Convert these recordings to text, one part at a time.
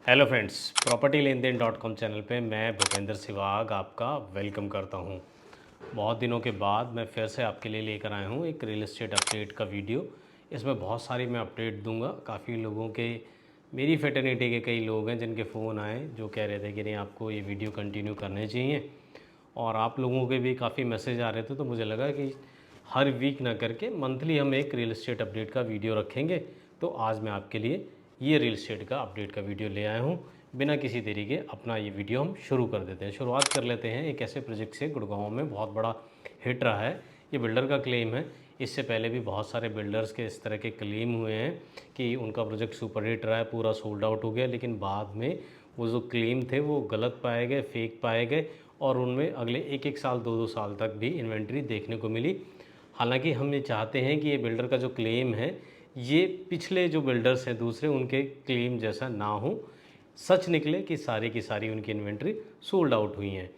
Hello friends, property लेन then .com channel पे मैं भूपेंद्र सिवाग आपका वेलकम करता हूँ। बहुत दिनों के बाद मैं फिर से आपके लिए लेकर आया हूँ एक रियल एस्टेट अपडेट का वीडियो। इसमें बहुत सारी मैं अपडेट दूंगा। काफ़ी लोगों के, मेरी फेटर्निटी के कई लोग हैं जिनके फ़ोन आए जो कह रहे थे कि नहीं आपको ये वीडियो कंटिन्यू करने चाहिए, और आप लोगों के भी काफ़ी मैसेज आ रहे थे। तो मुझे लगा कि हर वीक ना करके मंथली हम एक रियल एस्टेट अपडेट का वीडियो रखेंगे। तो आज मैं आपके लिए ये रियल एस्टेट का अपडेट का वीडियो ले आया हूँ। बिना किसी देरी के अपना ये वीडियो हम शुरू कर देते हैं। शुरुआत कर लेते हैं एक ऐसे प्रोजेक्ट से, गुड़गांव में बहुत बड़ा हिट रहा है। ये बिल्डर का क्लेम है। इससे पहले भी बहुत सारे बिल्डर्स के इस तरह के क्लेम हुए हैं कि उनका प्रोजेक्ट सुपर हिट रहा है, पूरा सोल्ड आउट हो गया, लेकिन बाद में वो जो क्लेम थे वो गलत पाए गए, फेक पाए गए, और उनमें अगले एक एक साल, दो दो साल तक भी इन्वेंट्री देखने को मिली। हालांकि हम ये चाहते हैं कि ये बिल्डर का जो क्लेम है ये पिछले जो बिल्डर्स हैं दूसरे, उनके क्लेम जैसा ना हो, सच निकले कि सारी की सारी उनकी इन्वेंट्री सोल्ड आउट हुई हैं।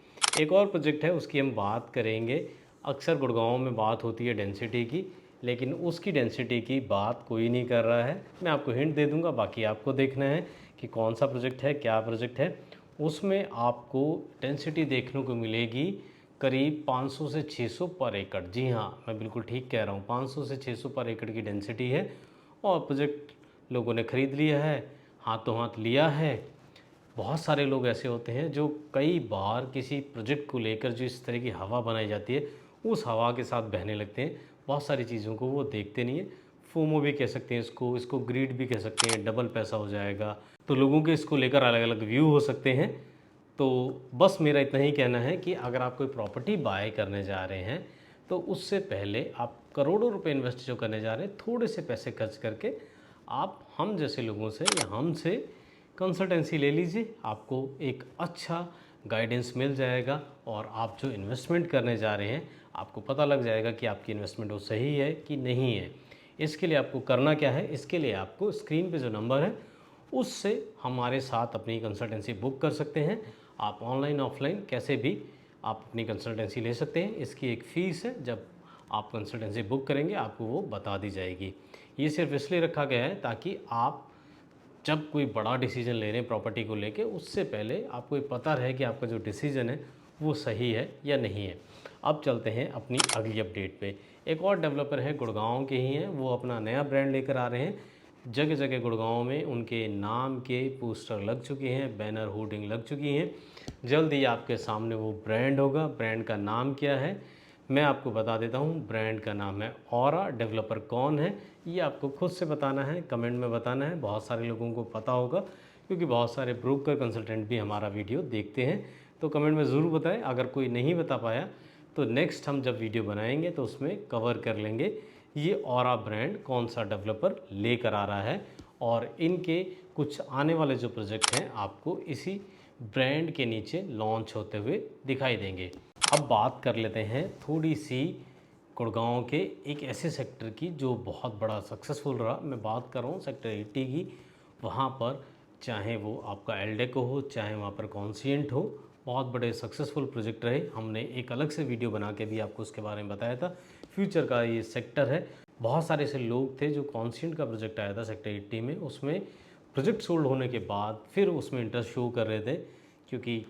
एक और प्रोजेक्ट है, उसकी हम बात करेंगे। अक्सर गुड़गांव में बात होती है डेंसिटी की, लेकिन उसकी डेंसिटी की बात कोई नहीं कर रहा है। मैं आपको हिंट दे दूंगा, बाकी आपको देखना है कि कौन सा प्रोजेक्ट है, क्या प्रोजेक्ट है। उसमें आपको डेंसिटी देखने को मिलेगी करीब 500 से 600 पर एकड़। जी हाँ, मैं बिल्कुल ठीक कह रहा हूँ, 500 से 600 पर एकड़ की डेंसिटी है। और प्रोजेक्ट लोगों ने ख़रीद लिया है, हाथों हाथ लिया है। बहुत सारे लोग ऐसे होते हैं जो कई बार किसी प्रोजेक्ट को लेकर जो इस तरह की हवा बनाई जाती है उस हवा के साथ बहने लगते हैं। बहुत सारी चीज़ों को वो देखते नहीं है। फोमो भी कह सकते हैं इसको, इसको ग्रीड भी कह सकते हैं, डबल पैसा हो जाएगा। तो लोगों के इसको लेकर अलग अलग व्यू हो सकते हैं। तो बस मेरा इतना ही कहना है कि अगर आप कोई प्रॉपर्टी बाय करने जा रहे हैं तो उससे पहले आप करोड़ों रुपए इन्वेस्ट जो करने जा रहे हैं, थोड़े से पैसे खर्च करके आप हम जैसे लोगों से या हमसे कंसल्टेंसी ले लीजिए। आपको एक अच्छा गाइडेंस मिल जाएगा और आप जो इन्वेस्टमेंट करने जा रहे हैं आपको पता लग जाएगा कि आपकी इन्वेस्टमेंट वो सही है कि नहीं है। इसके लिए आपको करना क्या है, इसके लिए आपको स्क्रीन पे जो नंबर है उससे हमारे साथ अपनी कंसल्टेंसी बुक कर सकते हैं। आप ऑनलाइन ऑफलाइन कैसे भी आप अपनी कंसल्टेंसी ले सकते हैं। इसकी एक फ़ीस है, जब आप कंसल्टेंसी बुक करेंगे आपको वो बता दी जाएगी। ये सिर्फ इसलिए रखा गया है ताकि आप जब कोई बड़ा डिसीजन ले रहे हैं प्रॉपर्टी को लेके, उससे पहले आपको ये पता रहे कि आपका जो डिसीजन है वो सही है या नहीं है। अब चलते हैं अपनी अगली अपडेट पे। एक और डेवलपर है, गुड़गांव के ही हैं, वो अपना नया ब्रांड लेकर आ रहे हैं। जगह जगह गुड़गांव में उनके नाम के पोस्टर लग चुके हैं, बैनर होर्डिंग लग चुकी हैं। जल्द ही आपके सामने वो ब्रांड होगा। ब्रांड का नाम क्या है मैं आपको बता देता हूँ। ब्रांड का नाम है ऑरा। डेवलपर कौन है ये आपको खुद से बताना है, कमेंट में बताना है। बहुत सारे लोगों को पता होगा क्योंकि बहुत सारे ब्रोकर कंसल्टेंट भी हमारा वीडियो देखते हैं। तो कमेंट में ज़रूर बताएं। अगर कोई नहीं बता पाया तो नेक्स्ट हम जब वीडियो बनाएंगे तो उसमें कवर कर लेंगे ये ऑरा ब्रांड कौन सा डेवलपर लेकर आ रहा है। और इनके कुछ आने वाले जो प्रोजेक्ट हैं आपको इसी ब्रांड के नीचे लॉन्च होते हुए दिखाई देंगे। अब बात कर लेते हैं थोड़ी सी गुड़गांव के एक ऐसे सेक्टर की जो बहुत बड़ा सक्सेसफुल रहा। मैं बात कर रहा हूँ सेक्टर 80 की। वहाँ पर चाहे वो आपका एल्डेको हो, चाहे वहाँ पर कॉन्सिएंट हो, बहुत बड़े सक्सेसफुल प्रोजेक्ट रहे। हमने एक अलग से वीडियो बना के भी आपको उसके बारे में बताया था। फ्यूचर का ये सेक्टर है। बहुत सारे ऐसे लोग थे जो कॉन्सिएंट का प्रोजेक्ट आया था सेक्टर 80 में, उसमें प्रोजेक्ट सोल्ड होने के बाद फिर उसमें इंटरेस्ट शो कर रहे थे, क्योंकि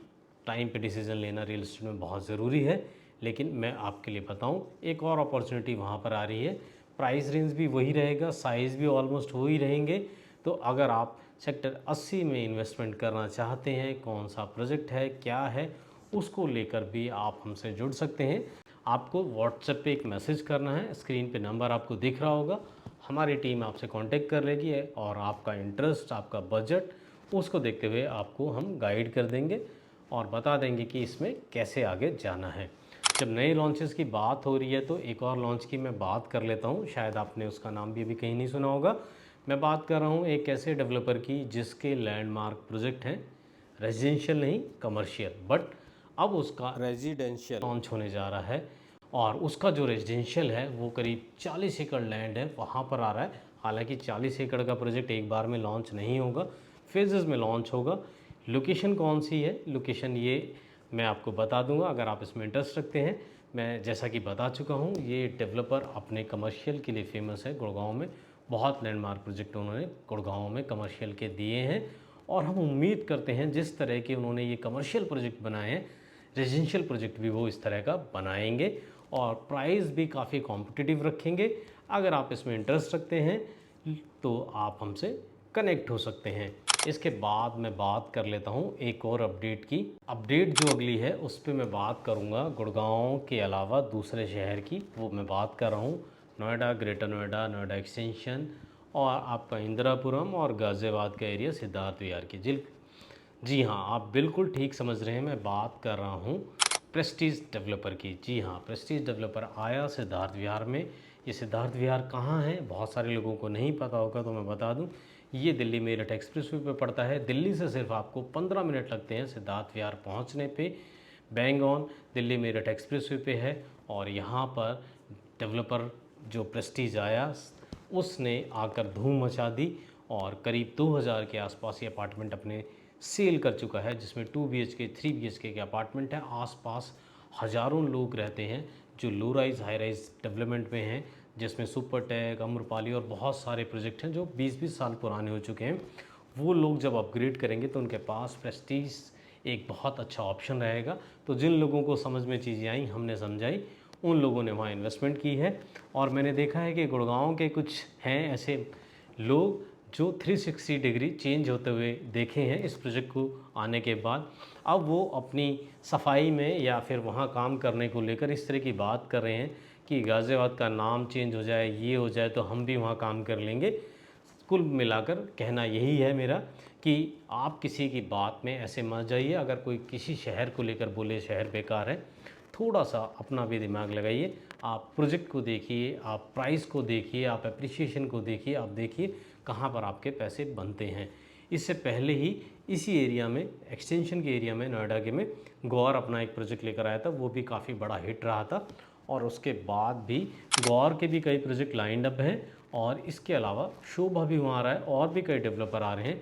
टाइम पे डिसीजन लेना रियल एस्टेट में बहुत ज़रूरी है। लेकिन मैं आपके लिए बताऊं, एक और अपॉर्चुनिटी वहाँ पर आ रही है। प्राइस रेंज भी वही रहेगा, साइज़ भी ऑलमोस्ट वही रहेंगे। तो अगर आप सेक्टर 80 में इन्वेस्टमेंट करना चाहते हैं, कौन सा प्रोजेक्ट है, क्या है, उसको लेकर भी आप हमसे जुड़ सकते हैं। आपको व्हाट्सएप पे एक मैसेज करना है, स्क्रीन पे नंबर आपको दिख रहा होगा। हमारी टीम आपसे कांटेक्ट कर लेगी और आपका इंटरेस्ट, आपका बजट, उसको देखते हुए आपको हम गाइड कर देंगे और बता देंगे कि इसमें कैसे आगे जाना है। जब नए लॉन्चेस की बात हो रही है तो एक और लॉन्च की मैं बात कर लेता हूँ। शायद आपने उसका नाम भी अभी कहीं नहीं सुना होगा। मैं बात कर रहा हूँ एक ऐसे डेवलपर की जिसके लैंडमार्क प्रोजेक्ट हैं, रेजिडेंशियल नहीं कमर्शियल, बट अब उसका रेजिडेंशियल लॉन्च होने जा रहा है। और उसका जो रेजिडेंशियल है वो करीब 40 एकड़ लैंड है, वहाँ पर आ रहा है। हालांकि 40 एकड़ का प्रोजेक्ट एक बार में लॉन्च नहीं होगा, फेजेस में लॉन्च होगा। लोकेशन कौन सी है, लोकेशन ये मैं आपको बता दूंगा अगर आप इसमें इंटरेस्ट रखते हैं। मैं जैसा कि बता चुका हूँ, ये डेवलपर अपने कमर्शियल के लिए फेमस है। गुड़गांव में बहुत लैंडमार्क प्रोजेक्ट उन्होंने गुड़गांव में कमर्शियल के दिए हैं और हम उम्मीद करते हैं जिस तरह के उन्होंने ये कमर्शियल प्रोजेक्ट बनाए हैं, रेजिडेंशियल प्रोजेक्ट भी वो इस तरह का बनाएंगे और प्राइस भी काफ़ी कॉम्पिटिटिव रखेंगे। अगर आप इसमें इंटरेस्ट रखते हैं तो आप हमसे कनेक्ट हो सकते हैं। इसके बाद मैं बात कर लेता हूँ एक और अपडेट की। अपडेट जो अगली है उस पर मैं बात करूँगा गुड़गांव के अलावा दूसरे शहर की, वो मैं बात कर रहा हूँ नोएडा, ग्रेटर नोएडा, नोएडा एक्सटेंशन और आपका इंदिरापुरम और गाज़ियाबाद का एरिया, सिद्धार्थ विहार की। जी हाँ, आप बिल्कुल ठीक समझ रहे हैं, मैं बात कर रहा हूँ प्रेस्टीज डेवलपर की। जी हाँ, प्रेस्टीज डेवलपर आया सिद्धार्थ विहार में। ये सिद्धार्थ विहार कहाँ है बहुत सारे लोगों को नहीं पता होगा, तो मैं बता दूँ ये दिल्ली मेरठ एक्सप्रेसवे पे पड़ता है। दिल्ली से सिर्फ आपको 15 मिनट लगते हैं सिद्धार्थ विहार पहुँचने पे। Bang on Delhi Meerut expressway पे है और यहाँ पर डेवलपर जो प्रेस्टीज आया उसने आकर धूम मचा दी और करीब 2000 के आसपास ये अपार्टमेंट अपने सेल कर चुका है, जिसमें 2 BHK 3 BHK के अपार्टमेंट है। आसपास हज़ारों लोग रहते हैं जो लो राइज़ हाई राइज़ डेवलपमेंट में हैं, जिसमें सुपरटेक, अम्रपाली और बहुत सारे प्रोजेक्ट हैं जो 20-20 साल पुराने हो चुके हैं। वो लोग जब अपग्रेड करेंगे तो उनके पास प्रेस्टीज एक बहुत अच्छा ऑप्शन रहेगा। तो जिन लोगों को समझ में चीज़ें आई, हमने समझाई, उन लोगों ने वहाँ इन्वेस्टमेंट की है। और मैंने देखा है कि गुड़गांव के कुछ हैं ऐसे लोग जो 360 डिग्री चेंज होते हुए देखे हैं इस प्रोजेक्ट को आने के बाद। अब वो अपनी सफाई में या फिर वहाँ काम करने को लेकर इस तरह की बात कर रहे हैं कि गाज़ियाबाद का नाम चेंज हो जाए, ये हो जाए तो हम भी वहाँ काम कर लेंगे। कुल मिलाकर कहना यही है मेरा कि आप किसी की बात में ऐसे मत जाइए। अगर कोई किसी शहर को लेकर बोले शहर बेकार है, थोड़ा सा अपना भी दिमाग लगाइए। आप प्रोजेक्ट को देखिए, आप प्राइस को देखिए, आप एप्रिसिएशन को देखिए, आप देखिए कहाँ पर आपके पैसे बनते हैं। इससे पहले ही इसी एरिया में, एक्सटेंशन के एरिया में, नोएडा के में गौर अपना एक प्रोजेक्ट लेकर आया था, वो भी काफ़ी बड़ा हिट रहा था। और उसके बाद भी गौर के भी कई प्रोजेक्ट लाइंड अप हैं और इसके अलावा शोभा भी वहाँ आ रहा है और भी कई डेवलपर आ रहे हैं।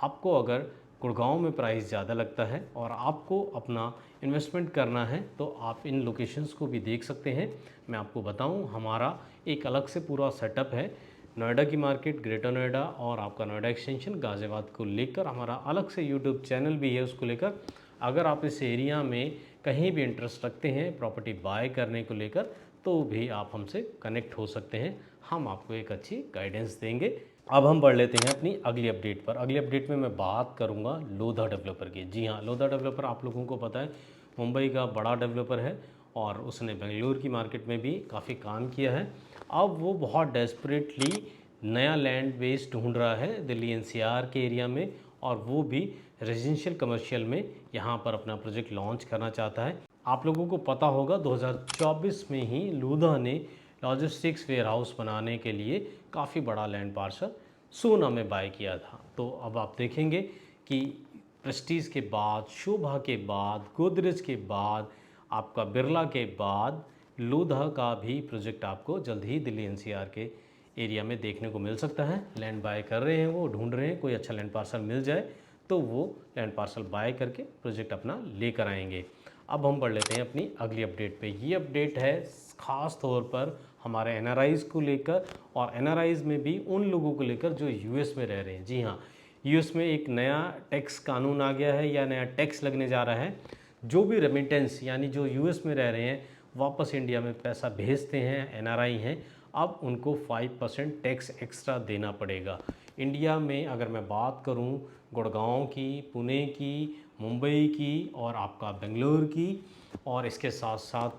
आपको अगर गुड़गांव में प्राइस ज़्यादा लगता है और आपको अपना इन्वेस्टमेंट करना है तो आप इन लोकेशंस को भी देख सकते हैं। मैं आपको बताऊं, हमारा एक अलग से पूरा सेटअप है नोएडा की मार्केट, ग्रेटर नोएडा और आपका नोएडा एक्सटेंशन गाज़ियाबाद को लेकर। हमारा अलग से यूट्यूब चैनल भी है उसको लेकर। अगर आप इस एरिया में कहीं भी इंटरेस्ट रखते हैं प्रॉपर्टी बाय करने को लेकर तो भी आप हमसे कनेक्ट हो सकते हैं, हम आपको एक अच्छी गाइडेंस देंगे। अब हम बढ़ लेते हैं अपनी अगली अपडेट पर। अगली अपडेट में मैं बात करूंगा लोधा डेवलपर की। जी हाँ, लोधा डेवलपर आप लोगों को पता है मुंबई का बड़ा डेवलपर है और उसने बेंगलुरु की मार्केट में भी काफ़ी काम किया है। अब वो बहुत डेस्परेटली नया लैंड बेस ढूंढ रहा है दिल्ली NCR के एरिया में, और वो भी रेजिडेंशियल कमर्शियल में यहाँ पर अपना प्रोजेक्ट लॉन्च करना चाहता है। आप लोगों को पता होगा 2024 में ही लोधा ने लॉजिस्टिक्स वेयरहाउस बनाने के लिए काफ़ी बड़ा लैंड पार्सल सोना में बाय किया था। तो अब आप देखेंगे कि प्रेस्टीज के बाद, शोभा के बाद, गोदरेज के बाद, आपका बिरला के बाद लोधा का भी प्रोजेक्ट आपको जल्द ही दिल्ली NCR के एरिया में देखने को मिल सकता है। लैंड बाय कर रहे हैं, वो ढूंढ रहे हैं, कोई अच्छा लैंड पार्सल मिल जाए तो वो लैंड पार्सल बाय करके प्रोजेक्ट अपना लेकर आएंगे। अब हम बढ़ लेते हैं अपनी अगली अपडेट पे। ये अपडेट है ख़ास तौर पर हमारे NRIs को लेकर और NRIs में भी उन लोगों को लेकर जो US में रह रहे हैं। जी हाँ, US में एक नया टैक्स कानून आ गया है या नया टैक्स लगने जा रहा है। जो भी रेमिटेंस यानी जो US में रह रहे हैं वापस इंडिया में पैसा भेजते हैं, NRI हैं, अब उनको 5% टैक्स एक्स्ट्रा देना पड़ेगा। इंडिया में अगर मैं बात करूं गुड़गांव की, पुणे की, मुंबई की और आपका बेंगलुरु की और इसके साथ साथ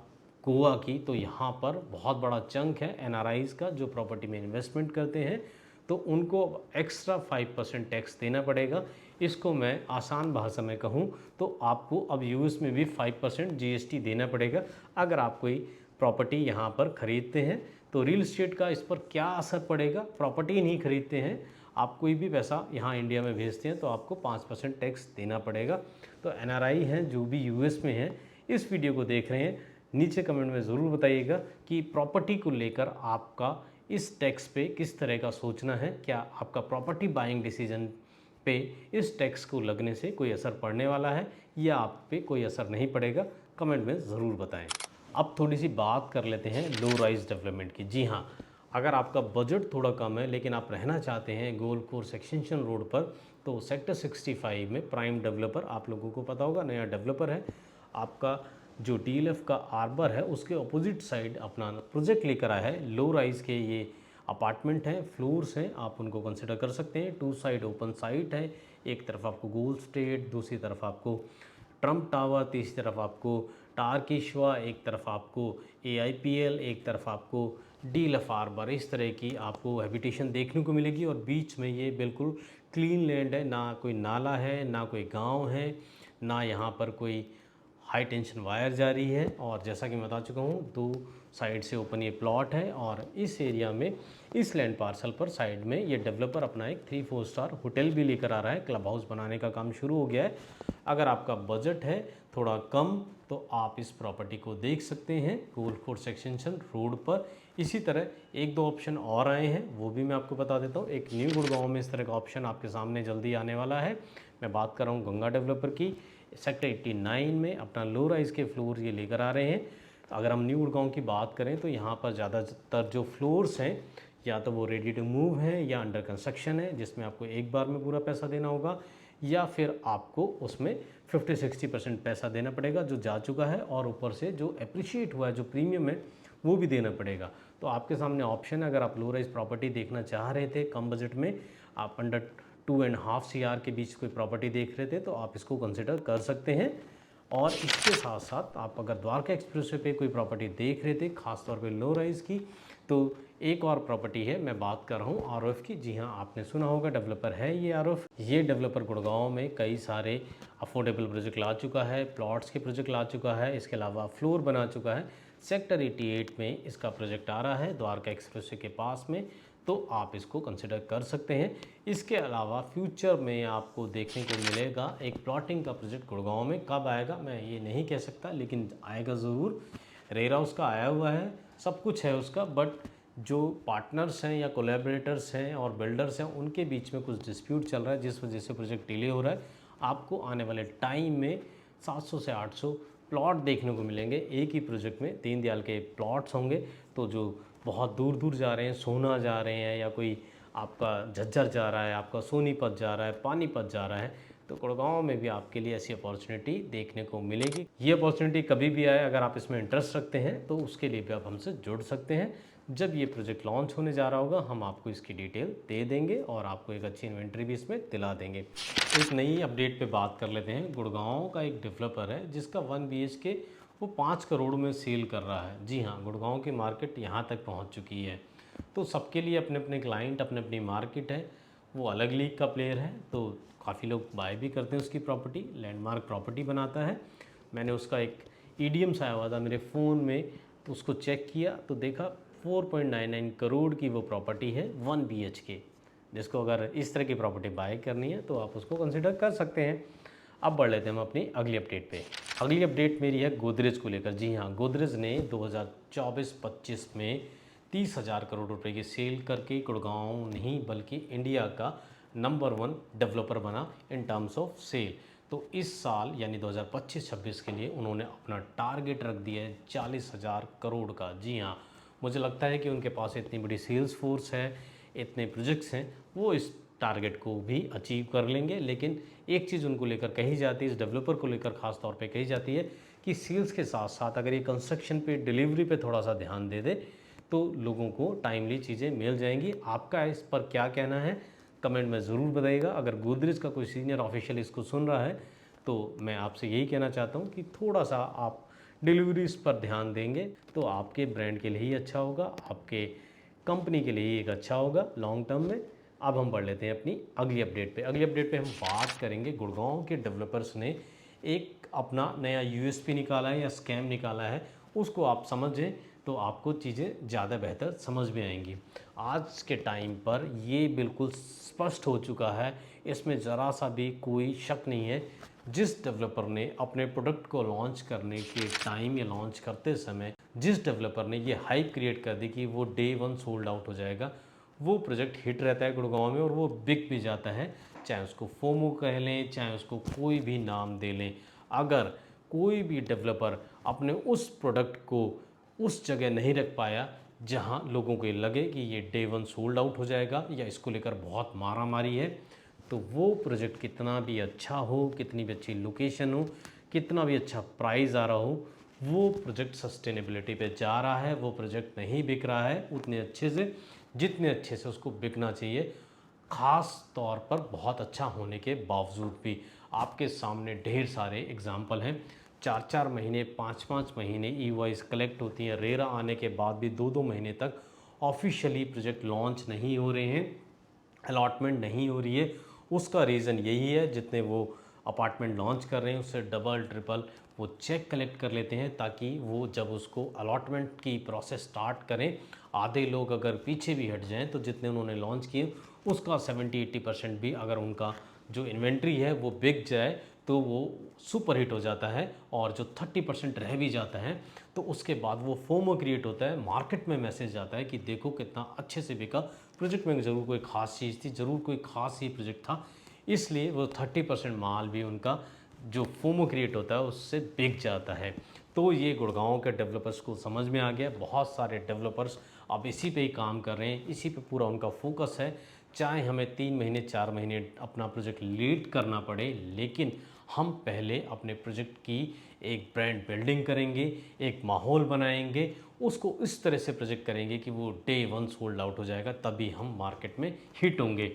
गोवा की, तो यहाँ पर बहुत बड़ा चंक है NRIs का जो प्रॉपर्टी में इन्वेस्टमेंट करते हैं, तो उनको एक्स्ट्रा 5% टैक्स देना पड़ेगा। इसको मैं आसान भाषा में कहूँ तो आपको अब US में भी 5% GST देना पड़ेगा अगर आप कोई प्रॉपर्टी यहाँ पर ख़रीदते हैं। तो रियल इस्टेट का इस पर क्या असर पड़ेगा? प्रॉपर्टी नहीं खरीदते हैं, आप कोई भी पैसा यहाँ इंडिया में भेजते हैं तो आपको 5% टैक्स देना पड़ेगा। तो NRI हैं जो भी US में हैं, इस वीडियो को देख रहे हैं, नीचे कमेंट में ज़रूर बताइएगा कि प्रॉपर्टी को लेकर आपका इस टैक्स पे किस तरह का सोचना है। क्या आपका प्रॉपर्टी बाइंग डिसीजन पे इस टैक्स को लगने से कोई असर पड़ने वाला है या आप पे कोई असर नहीं पड़ेगा? कमेंट में ज़रूर बताएं। अब थोड़ी सी बात कर लेते हैं लो राइज डेवलपमेंट की। जी हाँ, अगर आपका बजट थोड़ा कम है लेकिन आप रहना चाहते हैं गोल्फ कोर्स एक्सटेंशन रोड पर, तो सेक्टर 65 में प्राइम डेवलपर, आप लोगों को पता होगा नया डेवलपर है, आपका जो DLF का आर्बर है उसके अपोजिट साइड अपना प्रोजेक्ट लेकर आया है। लो राइज़ के ये अपार्टमेंट हैं, फ्लोर्स हैं, आप उनको कंसिडर कर सकते हैं। 2 साइड ओपन साइट है, एक तरफ आपको गोल्ड स्टेट, दूसरी तरफ आपको ट्रम्प टावर, तीसरी तरफ आपको टारकेश्वा, एक तरफ आपको AIPL, एक तरफ आपको DLF आर्बर। इस तरह की आपको हैबिटेशन देखने को मिलेगी और बीच में ये बिल्कुल क्लीन लैंड है, ना कोई नाला है, ना कोई गांव है, ना यहाँ पर कोई हाई टेंशन वायर जा रही है। और जैसा कि मैं बता चुका हूँ 2 साइड से ओपन ये प्लॉट है और इस एरिया में, इस लैंड पार्सल पर साइड में ये डेवलपर अपना एक 3-4 स्टार होटल भी लेकर आ रहा है। क्लब हाउस बनाने का काम शुरू हो गया है। अगर आपका बजट है थोड़ा कम तो आप इस प्रॉपर्टी को देख सकते हैं गोल्फ कोर्स एक्सटेंशन रोड पर। इसी तरह 1-2 ऑप्शन और आए हैं, वो भी मैं आपको बता देता हूँ। एक न्यू गुड़गांव में इस तरह का ऑप्शन आपके सामने जल्दी आने वाला है। मैं बात कर रहा हूँ गंगा डेवलपर की। सेक्टर 89 में अपना लो राइज़ के फ्लोर ये लेकर आ रहे हैं। अगर हम न्यू गुड़गांव की बात करें तो यहाँ पर ज़्यादातर जो फ्लोर्स हैं या तो वो रेडी टू मूव है या अंडर कंस्ट्रक्शन है, जिसमें आपको एक बार में पूरा पैसा देना होगा, या फिर आपको उसमें 50-60% पैसा देना पड़ेगा जो जा चुका है, और ऊपर से जो अप्रिशिएट हुआ है, जो प्रीमियम है, वो भी देना पड़ेगा। तो आपके सामने ऑप्शन है। अगर आप लो राइज प्रॉपर्टी देखना चाह रहे थे कम बजट में, आप अंडर 2.5 CR के बीच कोई प्रॉपर्टी देख रहे थे, तो आप इसको कंसिडर कर सकते हैं। और इसके साथ साथ आप अगर द्वारका एक्सप्रेसवे पे कोई प्रॉपर्टी देख रहे थे, खासतौर पे लो राइज की, तो एक और प्रॉपर्टी है, मैं बात कर रहा हूँ ROF की। जी हाँ, आपने सुना होगा, डेवलपर है ये ROF। ये डेवलपर गुड़गांव में कई सारे अफोर्डेबल प्रोजेक्ट ला चुका है, प्लॉट्स के प्रोजेक्ट ला चुका है, इसके अलावा फ्लोर बना चुका है। सेक्टर 88 में इसका प्रोजेक्ट आ रहा है द्वारका एक्सप्रेसवे के पास में, तो आप इसको कंसिडर कर सकते हैं। इसके अलावा फ्यूचर में आपको देखने को मिलेगा एक प्लॉटिंग का प्रोजेक्ट गुड़गांव में। कब आएगा मैं ये नहीं कह सकता, लेकिन आएगा ज़रूर। रेरा उसका आया हुआ है, सब कुछ है उसका, बट जो पार्टनर्स हैं या कोलैबोरेटर्स हैं और बिल्डर्स हैं, उनके बीच में कुछ डिस्प्यूट चल रहा है, जिस वजह से प्रोजेक्ट डिले हो रहा है। आपको आने वाले टाइम में 700 से 800 प्लॉट देखने को मिलेंगे एक ही प्रोजेक्ट में। दीनदयाल के प्लॉट्स होंगे, तो जो बहुत दूर दूर जा रहे हैं, सोना जा रहे हैं, या कोई आपका झज्जर जा रहा है, आपका सोनीपत जा रहा है, पानीपत जा रहा है, तो गुड़गांव में भी आपके लिए ऐसी अपॉर्चुनिटी देखने को मिलेगी। ये अपॉर्चुनिटी कभी भी आए, अगर आप इसमें इंटरेस्ट रखते हैं तो उसके लिए भी आप हमसे जुड़ सकते हैं। जब ये प्रोजेक्ट लॉन्च होने जा रहा होगा, हम आपको इसकी डिटेल दे देंगे और आपको एक अच्छी इन्वेंट्री भी इसमें दिला देंगे। एक नई अपडेट पे बात कर लेते हैं। गुड़गांव का एक डेवलपर है जिसका 1 BHK वो 5 करोड़ में सेल कर रहा है। जी हाँ, गुड़गांव की मार्केट यहाँ तक पहुँच चुकी है। तो सबके लिए अपने अपने क्लाइंट, अपने अपनी मार्केट है। वो अलग लीग का प्लेयर है, तो काफ़ी लोग बाय भी करते हैं उसकी प्रॉपर्टी, लैंडमार्क प्रॉपर्टी बनाता है। मैंने उसका एक EDM आया हुआ था मेरे फ़ोन में, तो उसको चेक किया तो देखा 4.99 करोड़ की वो प्रॉपर्टी है 1 BHK। जिसको अगर इस तरह की प्रॉपर्टी बाय करनी है तो आप उसको कंसिडर कर सकते हैं। अब बढ़ लेते हैं हम अपनी अगली अपडेट पे। अगली अपडेट मेरी है गोदरेज को लेकर। जी हाँ, गोदरेज ने 2024-25 में 30,000 करोड़ रुपए की सेल करके गुड़गांव नहीं बल्कि इंडिया का नंबर 1 डेवलपर बना इन टर्म्स ऑफ सेल। तो इस साल यानी 2025-26 के लिए उन्होंने अपना टारगेट रख दिया है 40,000 करोड़ का। जी हाँ, मुझे लगता है कि उनके पास इतनी बड़ी सेल्स फोर्स है, इतने प्रोजेक्ट्स हैं, वो इस टारगेट को भी अचीव कर लेंगे। लेकिन एक चीज़ उनको लेकर कही जाती है, इस डेवलपर को लेकर ख़ास तौर पे कही जाती है कि सेल्स के साथ साथ अगर ये कंस्ट्रक्शन पे, डिलीवरी पे थोड़ा सा ध्यान दे दे तो लोगों को टाइमली चीज़ें मिल जाएंगी। आपका इस पर क्या कहना है कमेंट में ज़रूर बताइएगा। अगर गोदरेज का कोई सीनियर ऑफिशियल इसको सुन रहा है तो मैं आपसे यही कहना चाहता हूँ कि थोड़ा सा आप डिलीवरीज पर ध्यान देंगे तो आपके ब्रांड के लिए ही अच्छा होगा, आपके कंपनी के लिए ही एक अच्छा होगा लॉन्ग टर्म में। अब हम बढ़ लेते हैं अपनी अगली अपडेट पे। अगली अपडेट पे हम बात करेंगे गुड़गांव के डेवलपर्स ने एक अपना नया USP निकाला है या स्कैम निकाला है, उसको आप समझें तो आपको चीज़ें ज़्यादा बेहतर समझ में आएंगी। आज के टाइम पर ये बिल्कुल स्पष्ट हो चुका है, इसमें ज़रा सा भी कोई शक नहीं है। जिस डेवलपर ने अपने प्रोडक्ट को लॉन्च करने के टाइम या लॉन्च करते समय जिस डेवलपर ने ये हाइप क्रिएट कर दी कि वो डे 1 सोल्ड आउट हो जाएगा, वो प्रोजेक्ट हिट रहता है गुड़गांव में और वो बिक भी जाता है। चाहे उसको फोमो कह लें, चाहे उसको कोई भी नाम दे लें, अगर कोई भी डेवलपर अपने उस प्रोडक्ट को उस जगह नहीं रख पाया जहां लोगों को ये लगे कि ये डे 1 सोल्ड आउट हो जाएगा या इसको लेकर बहुत मारा मारी है, तो वो प्रोजेक्ट कितना भी अच्छा हो, कितनी भी अच्छी लोकेशन हो, कितना भी अच्छा प्राइस आ रहा हो, वो प्रोजेक्ट सस्टेनेबिलिटी पे जा रहा है, वो प्रोजेक्ट नहीं बिक रहा है उतने अच्छे से जितने अच्छे से उसको बिकना चाहिए, ख़ास तौर पर बहुत अच्छा होने के बावजूद भी। आपके सामने ढेर सारे एग्जाम्पल हैं, 4-4 महीने 5-5 महीने ई-वॉइस कलेक्ट होती हैं, रेरा आने के बाद भी 2-2 महीने तक ऑफिशियली प्रोजेक्ट लॉन्च नहीं हो रहे हैं, अलॉटमेंट नहीं हो रही है। उसका रीज़न यही है, जितने वो अपार्टमेंट लॉन्च कर रहे हैं उससे डबल ट्रिपल वो चेक कलेक्ट कर लेते हैं, ताकि वो जब उसको अलॉटमेंट की प्रोसेस स्टार्ट करें, आधे लोग अगर पीछे भी हट जाएं तो जितने उन्होंने लॉन्च किए उसका 70-80% भी अगर उनका जो इन्वेंट्री है वो बिक जाए तो वो सुपर हिट हो जाता है, और जो 30% रह भी जाता है तो उसके बाद वो फोमो क्रिएट होता है, मार्केट में मैसेज आता है कि देखो कितना अच्छे से बिका, प्रोजेक्ट में ज़रूर कोई ख़ास चीज़ थी, ज़रूर कोई ख़ास ही प्रोजेक्ट था, इसलिए वो 30% माल भी उनका जो फोमो क्रिएट होता है उससे बिक जाता है। तो ये गुड़गांव के डेवलपर्स को समझ में आ गया, बहुत सारे डेवलपर्स अब इसी पे ही काम कर रहे हैं, इसी पे पूरा उनका फोकस है, चाहे हमें 3 महीने 4 महीने अपना प्रोजेक्ट लीड करना पड़े, लेकिन हम पहले अपने प्रोजेक्ट की एक ब्रांड बिल्डिंग करेंगे, एक माहौल बनाएंगे, उसको इस तरह से प्रोजेक्ट करेंगे कि वो डे 1 सोल्ड आउट हो जाएगा, तभी हम मार्केट में हिट होंगे।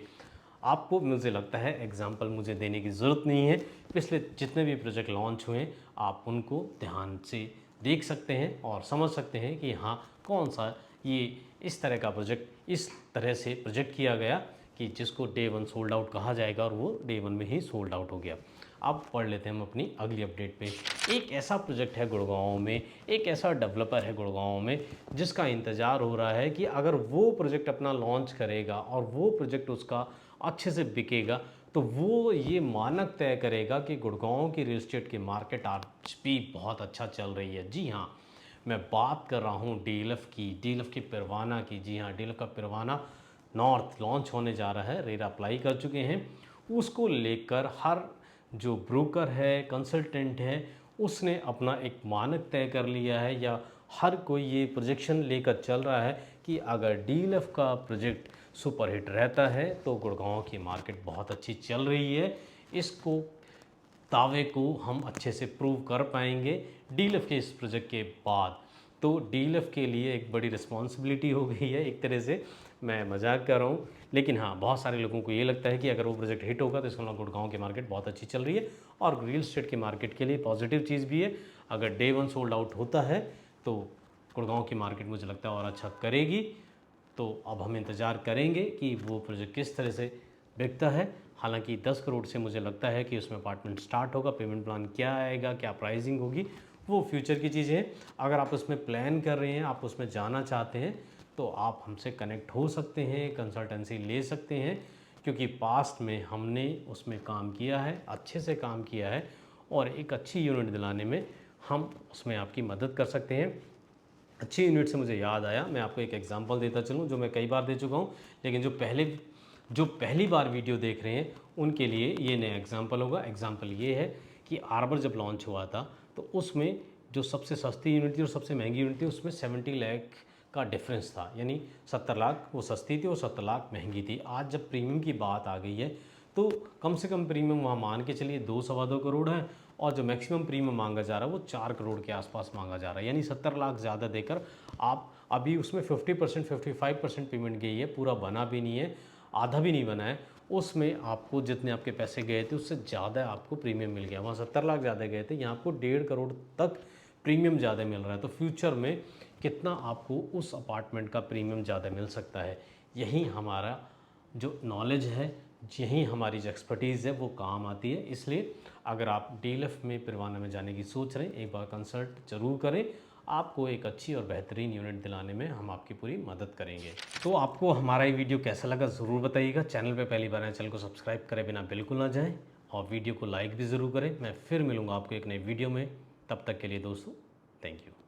आपको मुझे लगता है एग्जाम्पल मुझे देने की ज़रूरत नहीं है, पिछले जितने भी प्रोजेक्ट लॉन्च हुए आप उनको ध्यान से देख सकते हैं और समझ सकते हैं कि हाँ कौन सा ये इस तरह का प्रोजेक्ट इस तरह से प्रोजेक्ट किया गया कि जिसको डे 1 सोल्ड आउट कहा जाएगा, और वो डे 1 में ही सोल्ड आउट हो गया। अब पढ़ लेते हैं हम अपनी अगली अपडेट पे। एक ऐसा प्रोजेक्ट है गुड़गांव में, एक ऐसा डेवलपर है गुड़गांव में जिसका इंतज़ार हो रहा है कि अगर वो प्रोजेक्ट अपना लॉन्च करेगा और वो प्रोजेक्ट उसका अच्छे से बिकेगा तो वो ये मानक तय करेगा कि गुड़गांव की रियल एस्टेट की मार्केट आज भी बहुत अच्छा चल रही है। जी हाँ, मैं बात कर रहा हूँ डीएलएफ की, डीएलएफ की पिरवाना की। जी हाँ, डीएलएफ का पिरवाना नॉर्थ लॉन्च होने जा रहा है, रेरा अप्लाई कर चुके हैं। उसको लेकर हर जो ब्रोकर है, कंसल्टेंट है, उसने अपना एक मानक तय कर लिया है, या हर कोई ये प्रोजेक्शन लेकर चल रहा है कि अगर डीएलएफ का प्रोजेक्ट सुपरहिट रहता है तो गुड़गांव की मार्केट बहुत अच्छी चल रही है। इसको दावे को हम अच्छे से प्रूव कर पाएंगे डीएलएफ के इस प्रोजेक्ट के बाद। तो डीएलएफ के लिए एक बड़ी रिस्पॉन्सिबिलिटी हो गई है, एक तरह से मैं मजाक कर रहा हूँ, लेकिन हाँ बहुत सारे लोगों को ये लगता है कि अगर वो प्रोजेक्ट हिट होगा तो इसका मतलब गुड़गांव की मार्केट बहुत अच्छी चल रही है, और रियल एस्टेट की मार्केट के लिए पॉजिटिव चीज़ भी है। अगर डे 1 सोल्ड आउट होता है तो गुड़गांव की मार्केट मुझे लगता है और अच्छा करेगी। तो अब हम इंतज़ार करेंगे कि वो प्रोजेक्ट किस तरह से बिकता है। हालांकि 10 करोड़ से मुझे लगता है कि उसमें अपार्टमेंट स्टार्ट होगा, पेमेंट प्लान क्या आएगा, क्या प्राइसिंग होगी, वो फ्यूचर की चीज़ें हैं। अगर आप उसमें प्लान कर रहे हैं, आप उसमें जाना चाहते हैं, तो आप हमसे कनेक्ट हो सकते हैं, कंसल्टेंसी ले सकते हैं, क्योंकि पास्ट में हमने उसमें काम किया है, अच्छे से काम किया है, और एक अच्छी यूनिट दिलाने में हम उसमें आपकी मदद कर सकते हैं। अच्छी यूनिट से मुझे याद आया, मैं आपको एक एग्जांपल देता चलूँ जो मैं कई बार दे चुका हूँ, लेकिन जो पहली बार वीडियो देख रहे हैं उनके लिए ये नया एग्जांपल होगा। एग्जांपल ये है कि आर्बर जब लॉन्च हुआ था तो उसमें जो सबसे सस्ती यूनिट थी और सबसे महंगी यूनिट थी उसमें 70 लाख का डिफरेंस था, यानी 70 लाख वो सस्ती थी और 70 लाख महंगी थी। आज जब प्रीमियम की बात आ गई है तो कम से कम प्रीमियम वहाँ मान के चलिए 2-2.25 करोड़ है, और जो मैक्सिमम प्रीमियम मांगा जा रहा है वो 4 करोड़ के आसपास मांगा जा रहा है, यानी 70 लाख ज़्यादा देकर आप अभी उसमें 50% 55% पेमेंट गई है, पूरा बना भी नहीं है, आधा भी नहीं बना है, उसमें आपको जितने आपके पैसे गए थे उससे ज़्यादा आपको प्रीमियम मिल गया। वहाँ 70 लाख ज़्यादा गए थे, यहाँ आपको 1.5 करोड़ तक प्रीमियम ज़्यादा मिल रहा है। तो फ्यूचर में कितना आपको उस अपार्टमेंट का प्रीमियम ज़्यादा मिल सकता है, यही हमारा जो नॉलेज है, यही हमारी जो एक्सपर्टीज़ है वो काम आती है। इसलिए अगर आप डीएलएफ में पिरवाना में जाने की सोच रहे हैं, एक बार कंसल्ट ज़रूर करें, आपको एक अच्छी और बेहतरीन यूनिट दिलाने में हम आपकी पूरी मदद करेंगे। तो आपको हमारा ये वीडियो कैसा लगा ज़रूर बताइएगा। चैनल पे पहली बार आए, चैनल को सब्सक्राइब करे बिना बिल्कुल ना जाएं, और वीडियो को लाइक भी ज़रूर करें। मैं फिर मिलूँगा आपको एक नई वीडियो में, तब तक के लिए दोस्तों थैंक यू।